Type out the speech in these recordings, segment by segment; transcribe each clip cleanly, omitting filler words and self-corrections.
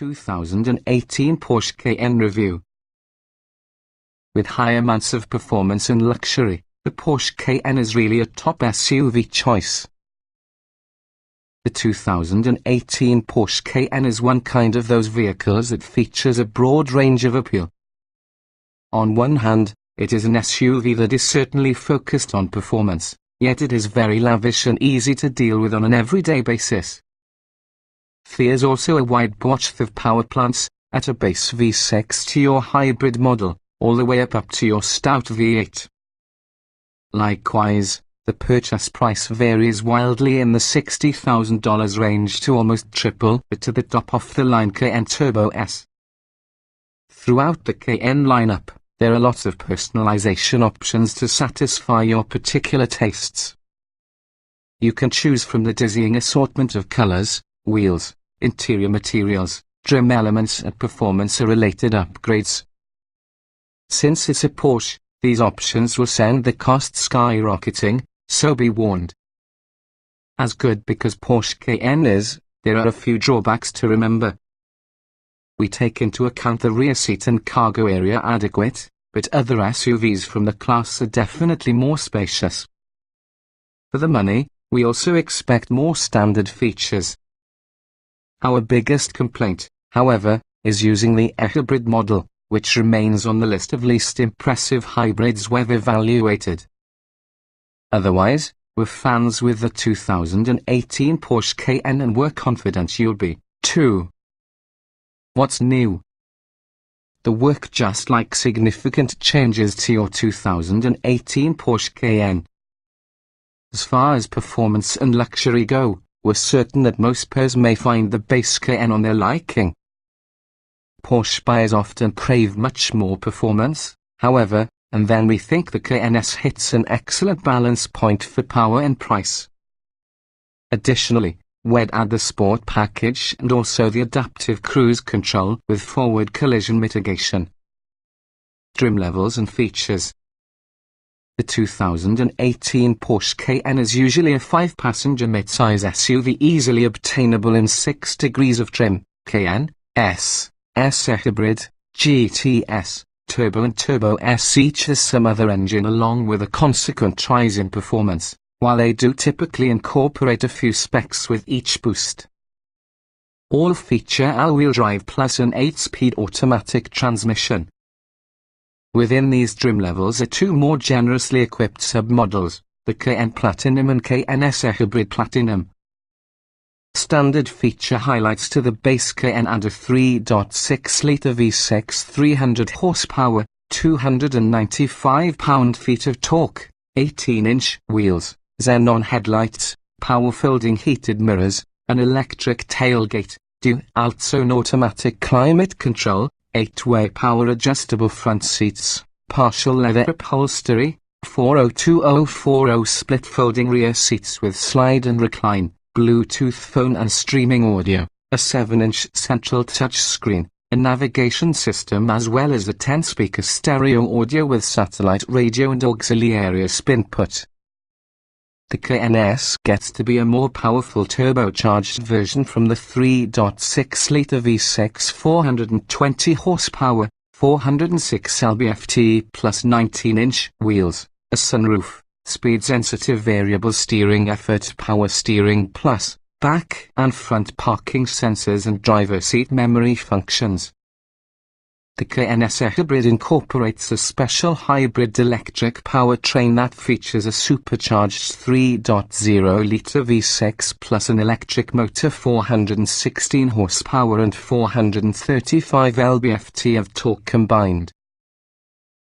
2018 Porsche Cayenne review. With high amounts of performance and luxury, the Porsche Cayenne is really a top SUV choice. The 2018 Porsche Cayenne is one kind of those vehicles that features a broad range of appeal. On one hand, it is an SUV that is certainly focused on performance, yet it is very lavish and easy to deal with on an everyday basis. There's also a wide breadth of power plants, at a base V6 to your hybrid model, all the way up to your stout V8. Likewise, the purchase price varies wildly in the $60,000 range to almost triple it to the top-of-the-line Cayenne Turbo S. Throughout the Cayenne lineup, there are lots of personalization options to satisfy your particular tastes. You can choose from the dizzying assortment of colors, wheels, interior materials, trim elements and performance-related upgrades. Since it's a Porsche, these options will send the cost skyrocketing, so be warned. As good because Porsche Cayenne is, there are a few drawbacks to remember. We take into account the rear seat and cargo area adequate, but other SUVs from the class are definitely more spacious. For the money, we also expect more standard features. Our biggest complaint, however, is using the hybrid model, which remains on the list of least impressive hybrids we've evaluated. Otherwise, we're fans with the 2018 Porsche Cayenne and we're confident you'll be, too. What's new? The work just like significant changes to your 2018 Porsche Cayenne. As far as performance and luxury go, we're certain that most pairs may find the base Cayenne on their liking. Porsche buyers often crave much more performance, however, and then we think the Cayenne S hits an excellent balance point for power and price. Additionally, we'd add the Sport package and also the adaptive cruise control with forward collision mitigation. Trim levels and features. The 2018 Porsche Cayenne is usually a 5-passenger mid-size SUV easily obtainable in 6 degrees of trim: Cayenne, S Hybrid, GTS, Turbo and Turbo S each has some other engine along with a consequent rise in performance, while they do typically incorporate a few specs with each boost. All feature all-wheel drive plus an 8-speed automatic transmission. Within these trim levels are 2 more generously equipped sub-models, the Cayenne Platinum and Cayenne S Hybrid Platinum. Standard feature highlights to the base Cayenne add a 3.6-litre V6 300 horsepower, 295 pound-feet of torque, 18-inch wheels, xenon headlights, power-folding heated mirrors, an electric tailgate, dual-zone automatic climate control, 8-way power-adjustable front seats, partial leather upholstery, 402040 split-folding rear seats with slide and recline, Bluetooth phone and streaming audio, a 7-inch central touchscreen, a navigation system as well as a 10-speaker stereo audio with satellite radio and auxiliary input. The Cayenne S gets to be a more powerful turbocharged version from the 3.6-litre V6 420 horsepower, 406 lb-ft plus 19-inch wheels, a sunroof, speed-sensitive variable steering effort power steering plus, back and front parking sensors and driver seat memory functions. The Cayenne S Hybrid incorporates a special hybrid electric powertrain that features a supercharged 3.0-litre V6 plus an electric motor 416 horsepower and 435 lb-ft of torque combined.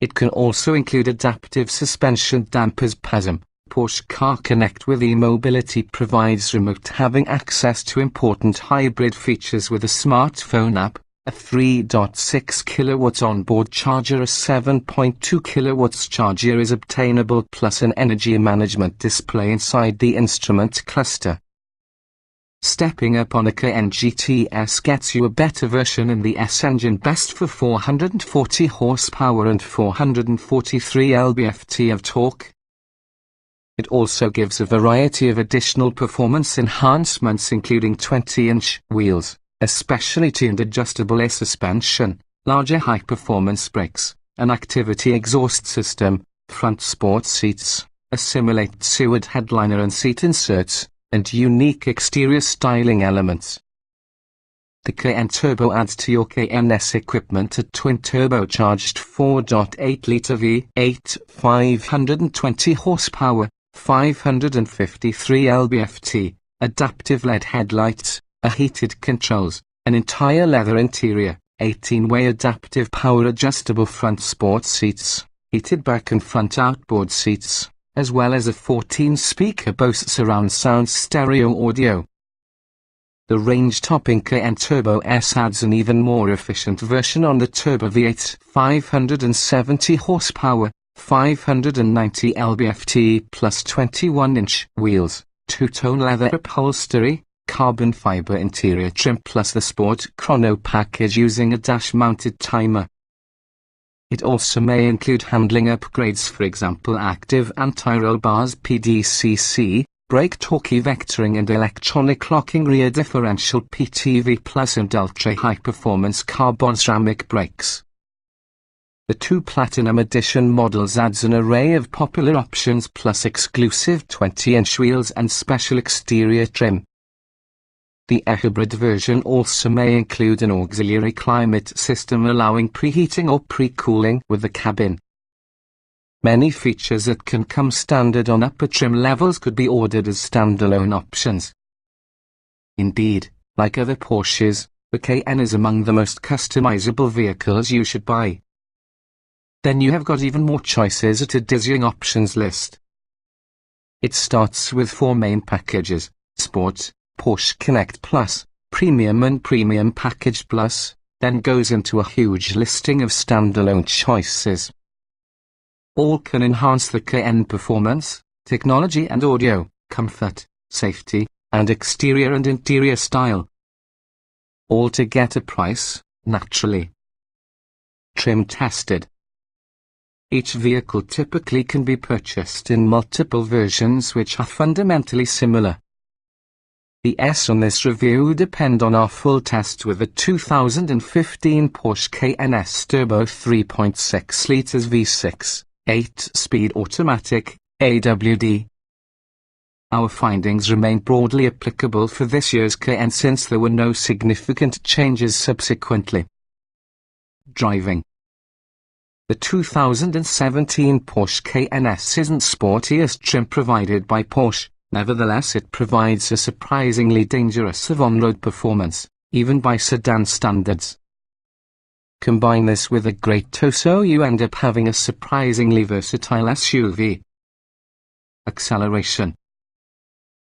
It can also include adaptive suspension dampers PASM. Porsche Car Connect with e-mobility provides remote having access to important hybrid features with a smartphone app, a 3.6 kilowatts onboard charger, a 7.2 kilowatts charger is obtainable plus an energy management display inside the instrument cluster. Stepping up on a Cayenne GTS gets you a better version in the S engine best for 440 horsepower and 443 lb-ft of torque. It also gives a variety of additional performance enhancements including 20-inch wheels, a specially tuned adjustable air suspension, larger high-performance brakes, an activity exhaust system, front sports seats, a simulated Seward headliner and seat inserts, and unique exterior styling elements. The Cayenne Turbo adds to your Cayenne-S equipment a twin-turbocharged 4.8-litre V8, 520 horsepower, 553 lb-ft, adaptive LED headlights, a heated controls, an entire leather interior, 18-way adaptive power-adjustable front sports seats, heated back and front outboard seats, as well as a 14-speaker Bose surround sound stereo audio. The range-topping Cayenne Turbo S adds an even more efficient version on the Turbo V8, 570 horsepower, 590 lb-ft plus 21-inch wheels, two-tone leather upholstery, carbon fiber interior trim plus the Sport Chrono package using a dash-mounted timer. It also may include handling upgrades, for example active anti-roll bars PDCC, brake torque vectoring and electronic locking rear differential PTV plus and ultra-high-performance carbon ceramic brakes. The two Platinum Edition models adds an array of popular options plus exclusive 20-inch wheels and special exterior trim. The hybrid version also may include an auxiliary climate system allowing preheating or pre-cooling with the cabin. Many features that can come standard on upper trim levels could be ordered as standalone options. Indeed, like other Porsches, the Cayenne is among the most customizable vehicles you should buy. Then you have got even more choices at a dizzying options list. It starts with 4 main packages: Sport, Porsche Connect Plus, Premium and Premium Package Plus, then goes into a huge listing of standalone choices. All can enhance the Cayenne performance, technology and audio, comfort, safety, and exterior and interior style. All to get a price, naturally. Trim tested. Each vehicle typically can be purchased in multiple versions which are fundamentally similar. The S on this review depend on our full test with the 2015 Porsche Cayenne S Turbo 3.6 litres V6. 8-speed automatic, AWD. Our findings remain broadly applicable for this year's Cayenne since there were no significant changes subsequently. Driving. The 2017 Porsche Cayenne S isn't sportiest trim provided by Porsche, nevertheless it provides a surprisingly dangerous of on-road performance, even by sedan standards. Combine this with a great torso, you end up having a surprisingly versatile SUV. Acceleration.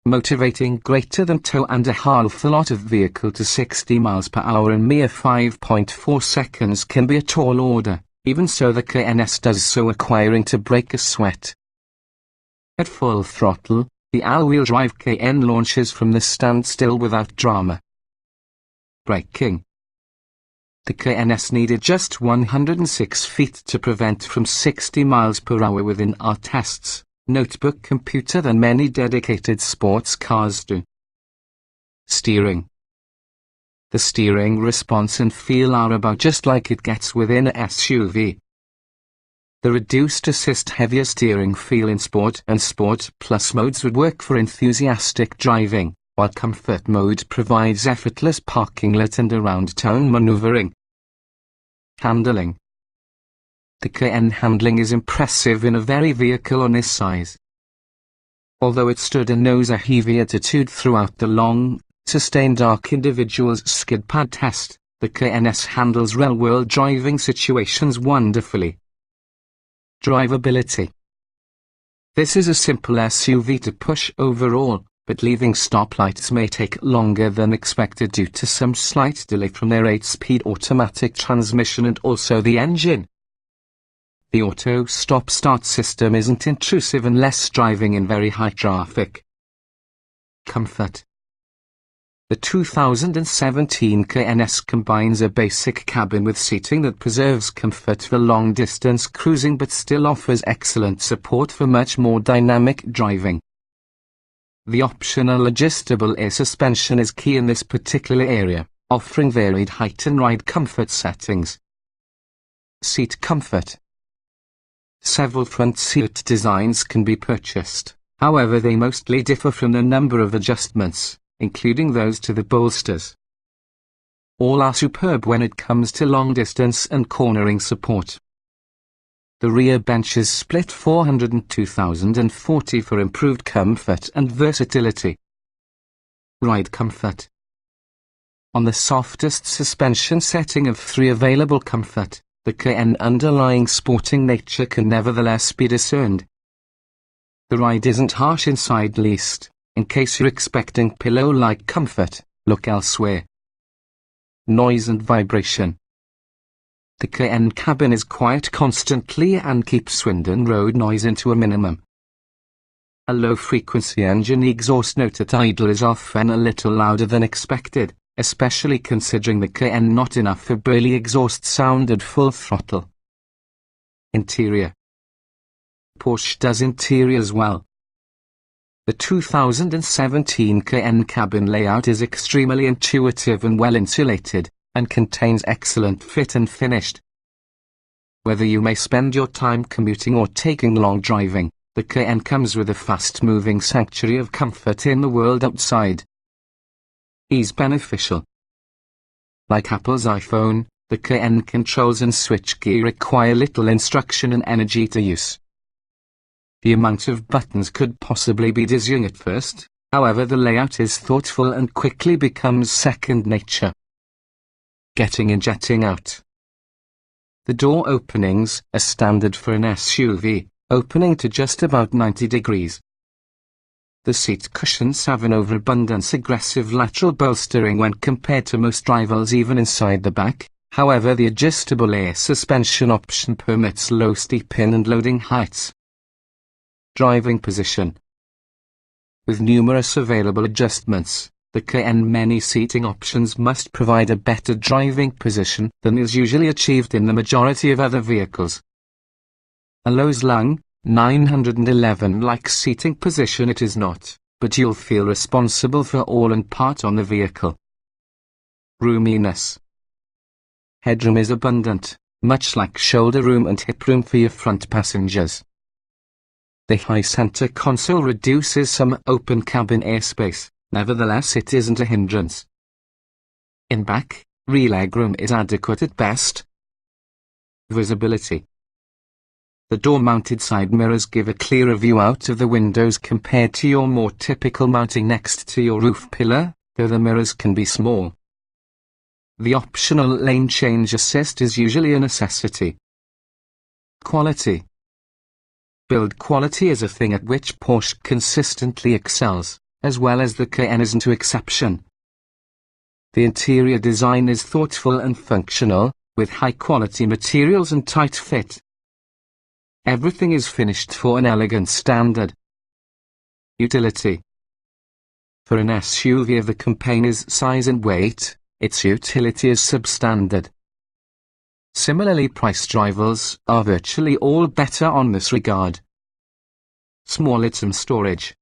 Motivating greater than 2.5 lot of vehicle to 60 miles per hour in mere 5.4 seconds can be a tall order, even so the Cayenne S does so acquiring to break a sweat. At full throttle, the all-wheel drive Cayenne launches from the standstill without drama. Braking. The Cayenne S needed just 106 feet to prevent from 60 miles per hour within our tests, notebook computer than many dedicated sports cars do. Steering. The steering response and feel are about just like it gets within a SUV. The reduced assist heavier steering feel in Sport and Sport Plus modes would work for enthusiastic driving, while Comfort mode provides effortless parking lot and around-town maneuvering. Handling. The Cayenne handling is impressive in a very vehicle on this size. Although it stood a nose a heavy attitude throughout the long, sustained arc individual's skid pad test, the Cayenne S handles real-world driving situations wonderfully. Drivability. This is a simple SUV to push overall, but leaving stoplights may take longer than expected due to some slight delay from their 8-speed automatic transmission and also the engine. The auto stop-start system isn't intrusive unless driving in very high traffic. Comfort. The 2017 Cayenne S combines a basic cabin with seating that preserves comfort for long-distance cruising but still offers excellent support for much more dynamic driving. The optional adjustable air suspension is key in this particular area, offering varied height and ride comfort settings. Seat comfort. Several front seat designs can be purchased, however they mostly differ from a number of adjustments, including those to the bolsters. All are superb when it comes to long distance and cornering support. The rear bench is split 402,040 for improved comfort and versatility. Ride comfort. On the softest suspension setting of 3 available comfort, the Cayenne underlying sporting nature can nevertheless be discerned. The ride isn't harsh inside least. In case you're expecting pillow-like comfort, look elsewhere. Noise and vibration. The Cayenne cabin is quiet constantly and keeps Swindon road noise into a minimum. A low-frequency engine exhaust note at idle is often a little louder than expected, especially considering the Cayenne not enough for burly exhaust sound at full throttle. Interior. Porsche does interiors well. The 2017 Cayenne cabin layout is extremely intuitive and well insulated, and contains excellent fit and finish. Whether you may spend your time commuting or taking long driving, the Cayenne comes with a fast-moving sanctuary of comfort in the world outside. Ease beneficial. Like Apple's iPhone, the Cayenne controls and switchgear require little instruction and energy to use. The amount of buttons could possibly be dizzying at first, however the layout is thoughtful and quickly becomes second nature. Getting and jetting out. The door openings are standard for an SUV, opening to just about 90 degrees. The seat cushions have an overabundance aggressive lateral bolstering when compared to most rivals even inside the back, however the adjustable air suspension option permits low steep in and loading heights. Driving position. With numerous available adjustments, the Cayenne many seating options must provide a better driving position than is usually achieved in the majority of other vehicles. A low-slung, 911-like seating position it is not, but you'll feel responsible for all and part on the vehicle. Roominess. Headroom is abundant, much like shoulder room and hip room for your front passengers. The high center console reduces some open cabin airspace, nevertheless it isn't a hindrance. In back, rear legroom is adequate at best. Visibility. The door-mounted side mirrors give a clearer view out of the windows compared to your more typical mounting next to your roof pillar, though the mirrors can be small. The optional lane change assist is usually a necessity. Quality. Build quality is a thing at which Porsche consistently excels, as well as the Cayenne isn't no exception. The interior design is thoughtful and functional, with high-quality materials and tight fit. Everything is finished for an elegant standard. Utility. For an SUV of the Cayenne's size and weight, its utility is substandard. Similarly priced rivals are virtually all better on this regard. Small item storage.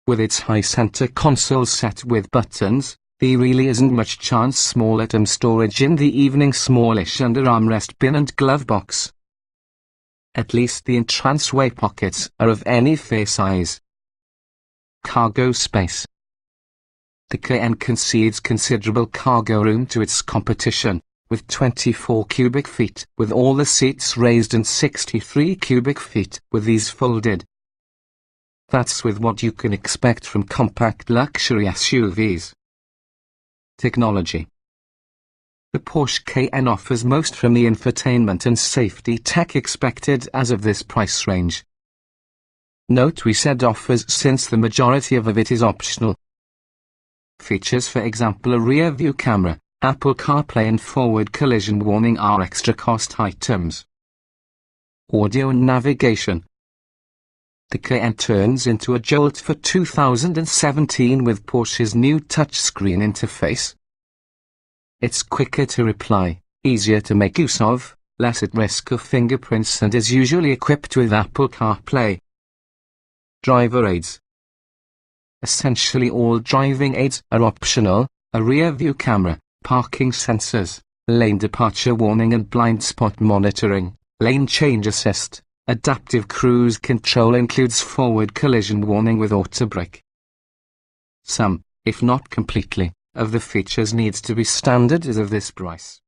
With its high center console set with buttons, there really isn't much chance small item storage in the evening smallish under armrest bin and glove box. At least the entranceway pockets are of any fair size. Cargo space. The Cayenne concedes considerable cargo room to its competition, with 24 cubic feet with all the seats raised and 63 cubic feet with these folded. That's with what you can expect from compact luxury SUVs. Technology. The Porsche Cayenne offers most from the infotainment and safety tech expected as of this price range. Note we said offers since the majority of it is optional. Features, for example, a rear view camera, Apple CarPlay and forward collision warning are extra cost items. Audio and navigation. The Cayenne turns into a jolt for 2017 with Porsche's new touchscreen interface. It's quicker to reply, easier to make use of, less at risk of fingerprints and is usually equipped with Apple CarPlay. Driver aids. Essentially all driving aids are optional, a rear view camera, parking sensors, lane departure warning and blind spot monitoring, lane change assist. Adaptive cruise control includes forward collision warning with auto brake. Some, if not completely, of the features needs to be standard as of this price.